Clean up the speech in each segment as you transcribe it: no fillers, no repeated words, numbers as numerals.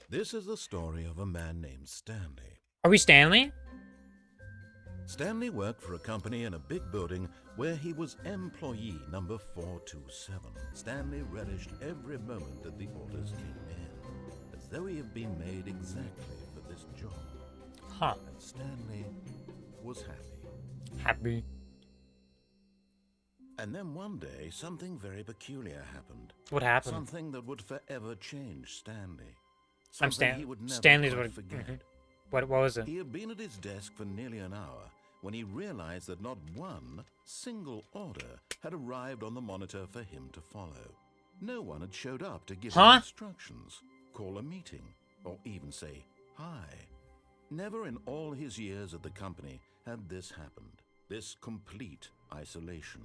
This is the story of a man named Stanley. Are we Stanley? Stanley worked for a company in a big building where he was employee number 427. Stanley relished every moment that the orders came in, as though he had been made exactly for this job. Huh. And Stanley was happy. Happy. And then one day, something very peculiar happened. What happened? Something that would forever change Stanley. I'm Something he would never Stanley's quite what. forget. What was it? He had been at his desk for nearly an hour when he realized that not one single order had arrived on the monitor for him to follow. No one had showed up to give him instructions, call a meeting, or even say hi. Never in all his years at the company had this happened, this complete isolation.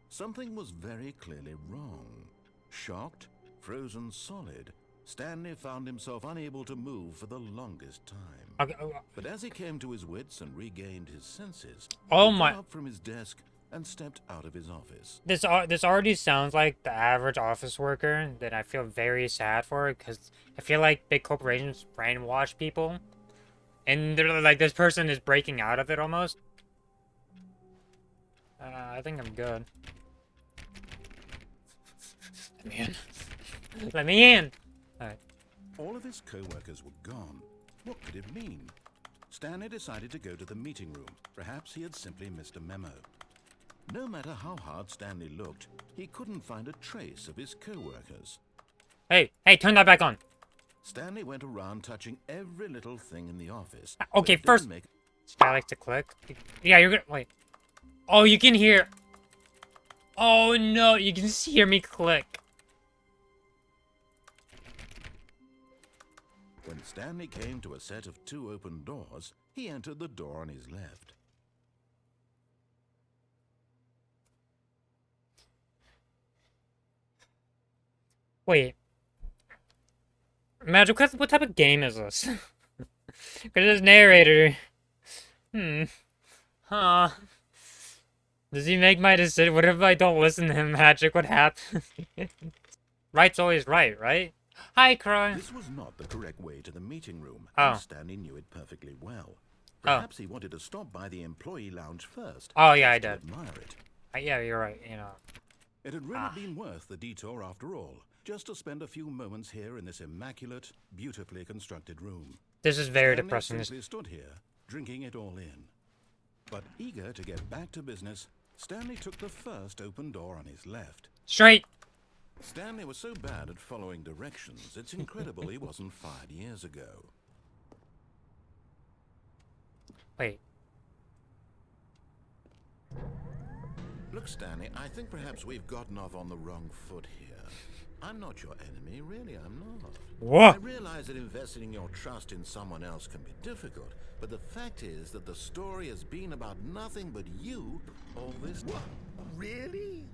Something was very clearly wrong. Shocked, frozen solid, Stanley found himself unable to move for the longest time. Okay. But as he came to his wits and regained his senses, Oh he my! got up from his desk and stepped out of his office. This already sounds like the average office worker that I feel very sad for, because I feel like big corporations brainwash people, and they're like, this person is breaking out of it almost. I think I'm good. Let me in. Let me in. All right. All of his co-workers were gone. What could it mean? Stanley decided to go to the meeting room. Perhaps he had simply missed a memo. No matter how hard Stanley looked, he couldn't find a trace of his co-workers. Hey, turn that back on. Stanley went around touching every little thing in the office. Okay, but it first, didn't make... I like to click. Yeah, you're gonna wait. Oh, you can hear. Oh no, you can just hear me click. When Stanley came to a set of 2 open doors, he entered the door on his left. Wait. Magic, what type of game is this? Because this narrator. Huh. Does he make my decision? What if I don't listen to him, Magic? What happens? Right's always right? Hi, Croy. This was not the correct way to the meeting room, Oh. and Stanley knew it perfectly well. Perhaps he wanted to stop by the employee lounge first. Oh, yeah, I just to did. admire it. Yeah, you're right, you know. It had really been worth the detour after all, just to spend a few moments here in this immaculate, beautifully constructed room. This is very Stanley depressing. simply stood here, drinking it all in. But eager to get back to business, Stanley took the first open door on his left. Straight. Stanley was so bad at following directions, it's incredible he wasn't fired years ago. Wait. Look, Stanley, I think perhaps we've gotten off on the wrong foot here. I'm not your enemy, really, I'm not. What? I realize that investing your trust in someone else can be difficult, but the fact is that the story has been about nothing but you all this time. Really?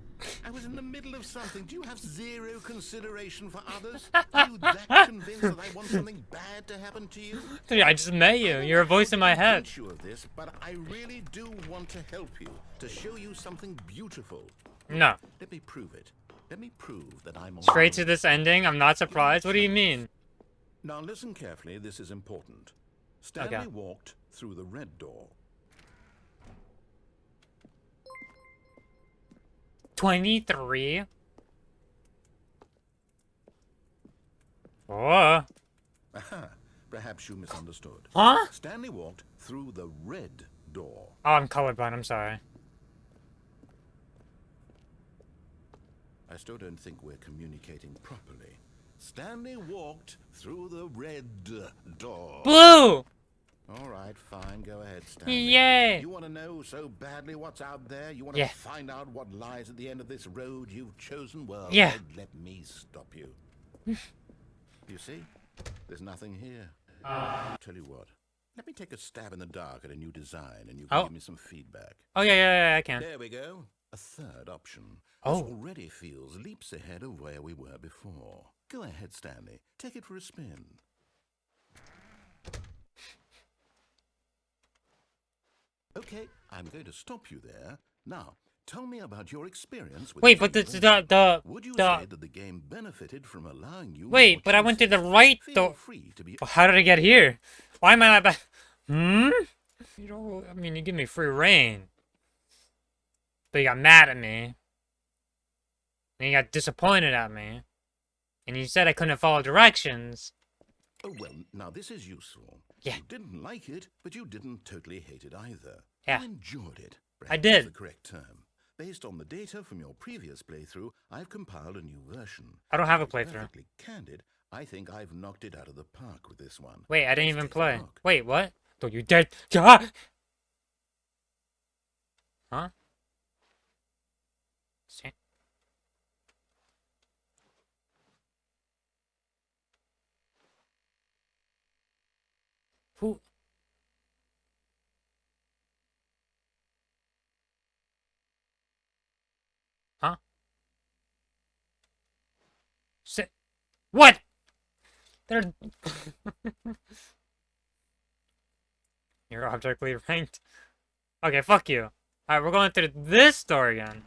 I was in the middle of something. Do you have zero consideration for others? Are you that convinced that I want something bad to happen to you? Dude, I just met you. You're a voice in my head. I'm of this, but I really do want to help you, to show you something beautiful. No. Let me prove it. Let me prove that I'm on Straight to this ending? I'm not surprised. What do you mean? Now listen carefully, this is important. Stanley walked through the red door. 23? Oh. Aha, perhaps you misunderstood. Huh? Stanley walked through the red door. Oh, I'm colorblind. I'm sorry. I still don't think we're communicating properly. Stanley walked through the red door. Blue! All right, fine. Go ahead, Stanley. Yay! You want to know so badly what's out there? You want to find out what lies at the end of this road you've chosen? Well, don't let me stop you. You see? There's nothing here. Tell you what. Let me take a stab in the dark at a new design, and you can give me some feedback. Oh, yeah, I can. There we go. A third option. This already feels leaps ahead of where we were before. Go ahead, Stanley. Take it for a spin. Okay, I'm going to stop you there. Now, Tell me about your experience with Wait, the but game. Would you say that the game benefited from allowing you Wait, more but I went to the choices? right Feel door. free to be. Well, how did I get here? Why am I not back? Hmm? You know, I mean, you give me free reign. But you got mad at me. And you got disappointed at me. And you said I couldn't follow directions. Oh, well, now this is useful. Yeah. You didn't like it, but you didn't totally hate it either. Yeah. You enjoyed it. I Perhaps did. is the correct term. Based on the data from your previous playthrough, I've compiled a new version. I don't have a To be playthrough. Perfectly candid, I think I've knocked it out of the park with this one. Wait, I didn't Let's even take a play. look. Wait, what? Don't you dare. Ah! Huh? See? Who? Huh? Sit. What? They're. You're objectively ranked. Okay, fuck you. Alright, we're going through this door again.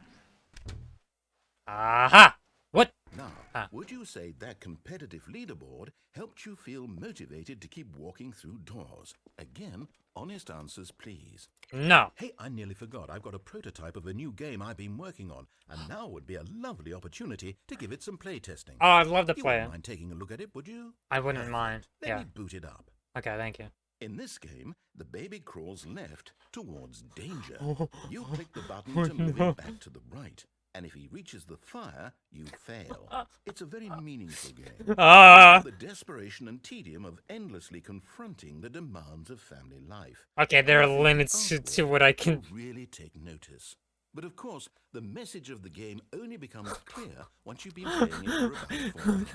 Aha! What? Now, would you say that competitive leaderboard helped you feel motivated to keep walking through doors? Again, honest answers, please. No. Hey, I nearly forgot. I've got a prototype of a new game I've been working on, and now would be a lovely opportunity to give it some play-testing. Oh, I'd love to You play wouldn't it. mind taking a look at it, would you? I wouldn't Perfect. mind. Let Yeah. me boot it up. Okay, thank you. In this game, the baby crawls left towards danger. Oh. You click the button to move him back to the right. And if he reaches the fire, you fail. It's a very meaningful game. The desperation and tedium of endlessly confronting the demands of family life. Okay, there are limits to what I can. You'll really take notice. But of course, the message of the game only becomes clear once you've been playing it for about 4 hours.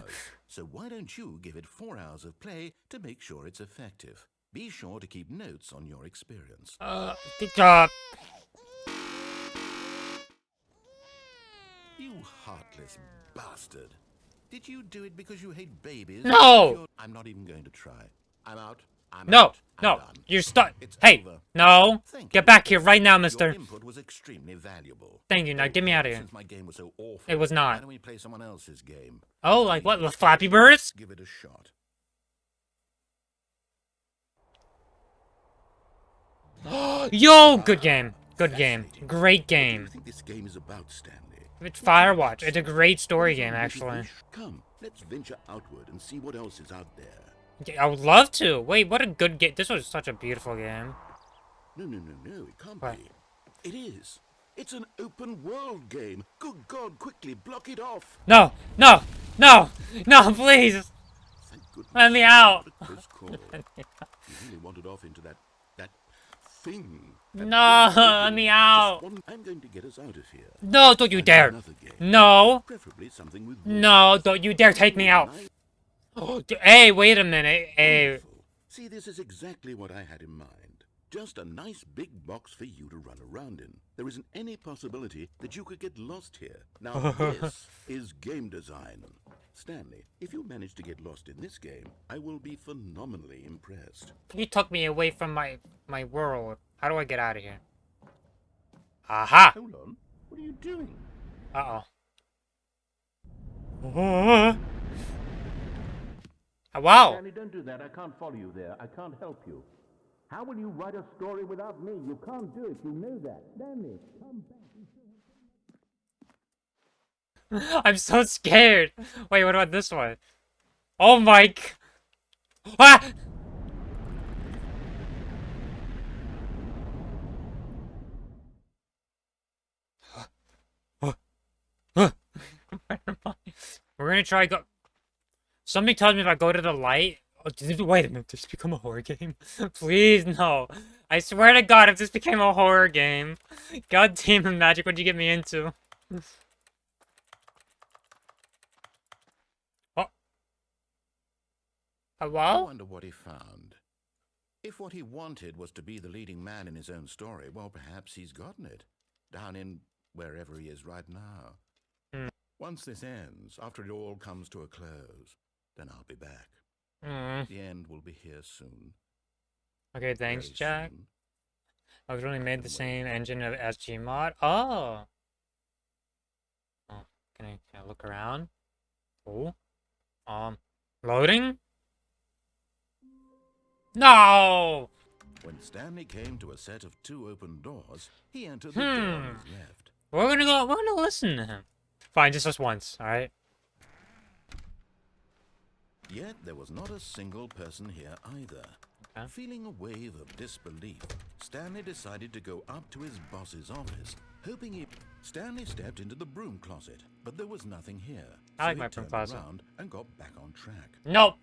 So why don't you give it 4 hours of play to make sure it's effective? Be sure to keep notes on your experience. Good job. You heartless bastard. Did you do it because you hate babies? No! I'm not even going to try. I'm out. I'm No, out. I'm no, done. you're stuck. It's Hey, over. no. Thank Get you. back here right now, Your mister. input was extremely valuable. Thank you, now get me out of here. Since my game was so awful, It was why not. don't we play someone else's game? Oh, like what? The Flappy Birds? Give it a shot. Yo, good game. Good game. Great What do game. you think this game is about, Stanley? It's Firewatch. It's a great story game, Maybe actually. wish? Come, let's venture outward and see what else is out there. I would love to. Wait, what a good game. This was such a beautiful game. No, it can't What? be. It is. It's an open world game. Good God, quickly block it off. No, no, no, no, please. Thank goodness. Let me out. What a close call. You really wandered off into that thing. No, let me out. I'm going to get us out of here. No, don't you And dare. another game. No, Preferably something with no, don't you dare take me out. Oh, hey, wait a minute. Hey. Wonderful. See, this is exactly what I had in mind. Just a nice big box for you to run around in. There isn't any possibility that you could get lost here. Now, this is game design. Stanley, if you manage to get lost in this game, I will be phenomenally impressed. You took me away from my world. How do I get out of here? Aha! Hold on. What are you doing? Uh-oh. Wow! Stanley, don't do that. I can't follow you there. I can't help you. How will you write a story without me? You can't do it. You know that. Stanley, come back. I'm so scared. Wait, what about this one? Oh my... Ah! We're gonna try go... Something tells me if I go to the light... Oh, wait a minute, did this become a horror game? Please, no. I swear to God, if this became a horror game... God damn it, Magic, what'd you get me into? Oh. I Hello? wonder what he found. If what he wanted was to be the leading man in his own story, well, perhaps he's gotten it. Down in wherever he is right now. Hmm. Once this ends, after it all comes to a close, then I'll be back. Mm. The end will be here soon. Okay, thanks, Very Jack. soon. I was really made the same engine of SG mod. Oh. Oh, can I look around? Oh. Loading? No! When Stanley came to a set of 2 open doors, he entered the door on his left. We're gonna listen to him. Fine, just once, alright? Yet there was not a single person here either. Okay. Feeling a wave of disbelief, Stanley decided to go up to his boss's office, hoping he... Stanley stepped into the broom closet, but there was nothing here. I like so my he broom turned closet. around and got back on track. Nope!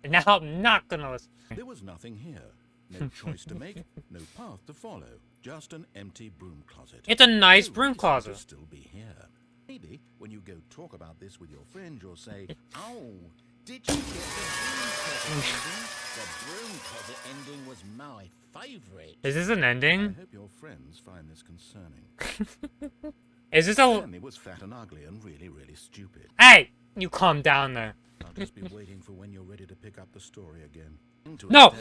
Now I'm not gonna listen. There was nothing here. No choice to make, no path to follow. Just an empty broom closet. It's a nice No broom reason closet. to still be here. Maybe when you go talk about this with your friends, you'll say, "Oh, did you get the broom closet ending? The broom closet ending was my favorite." Is this an I ending? hope your friends find this concerning. Is this a... Stanley was fat and ugly and really, really stupid. Hey! You calm down there. I'll just be waiting for when you're ready to pick up the story again. No!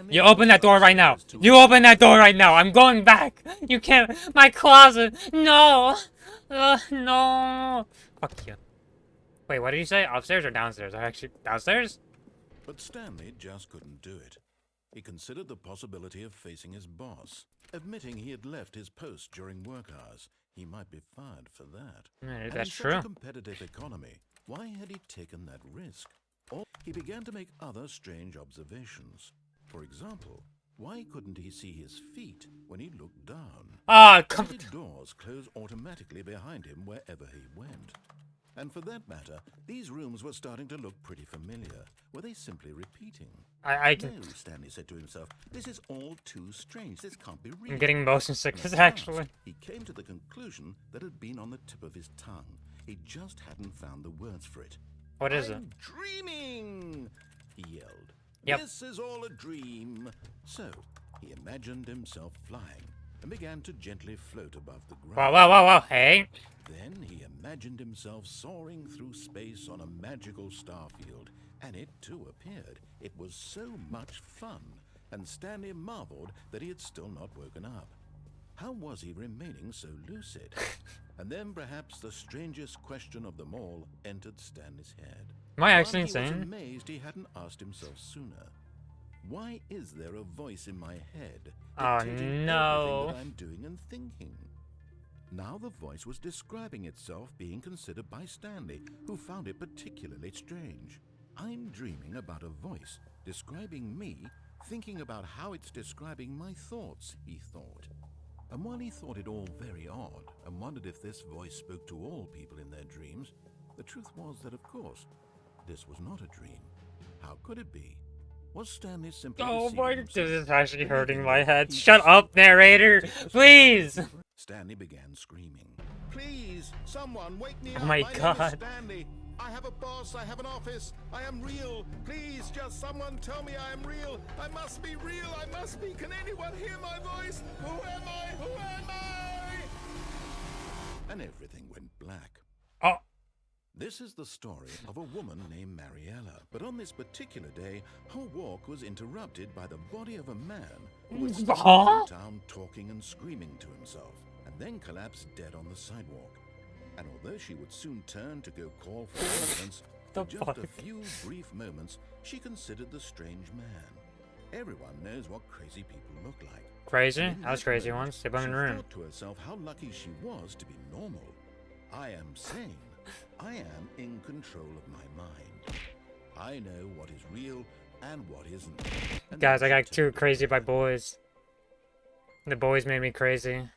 You open that door right now. You open that door right now. I'm going back. You can't... My closet. No! No! Fuck you. Wait, what did you say? Upstairs or downstairs? I actually... Downstairs? But Stanley just couldn't do it. He considered the possibility of facing his boss. Admitting he had left his post during work hours, he might be fired for that. And That's in true. such a competitive economy, why had he taken that risk? Or he began to make other strange observations. For example, why couldn't he see his feet when he looked down? Ah, Why come... did doors close automatically behind him wherever he went? And for that matter, these rooms were starting to look pretty familiar. Were they simply repeating? I can... No, Stanley said to himself, this is all too strange. This can't be real. I'm getting motion And sickness, at actually. last, he came to the conclusion that had been on the tip of his tongue. He just hadn't found the words for it. What is it? I'm dreaming, he yelled. Yep. This is all a dream. So he imagined himself flying and began to gently float above the ground. Wow, hey. Then he imagined himself soaring through space on a magical starfield, and it too appeared. It was so much fun, and Stanley marveled that he had still not woken up. How was he remaining so lucid? And then perhaps the strangest question of them all entered Stanley's head. Am I actually One he was insane? amazed he hadn't asked himself sooner. Why is there a voice in my head Oh, dictating no. everything that I'm doing and thinking? Now the voice was describing itself being considered by Stanley, who found it particularly strange. I'm dreaming about a voice describing me, thinking about how it's describing my thoughts, he thought. And while he thought it all very odd and wondered if this voice spoke to all people in their dreams, the truth was that, of course, this was not a dream. How could it be? Was Stanley simply Oh deceiving my... himself? This is actually Or hurting maybe my head. he Shut just up, simply narrator! thought Please! Stanley began screaming. Please, someone wake me Oh up. my name is God. Stanley. I have a boss, I have an office, I am real. Please, just someone tell me I am real. I must be real, I must be. Can anyone hear my voice? Who am I? Who am I? And everything went black. Oh. This is the story of a woman named Mariella. But on this particular day, her walk was interrupted by the body of a man who was standing Huh? in town talking and screaming to himself, and then collapsed dead on the sidewalk. And although she would soon turn to go call for ambulance, for The just fuck? a few brief moments, she considered the strange man. Everyone knows what crazy people look like. Crazy? And in I was that crazy moment, once. Sleep in she the room. thought to herself how lucky she was to be normal. I am sane. I am in control of my mind. I know what is real and what isn't. And Guys, that I got should tell too you crazy by everything. boys. The boys made me crazy.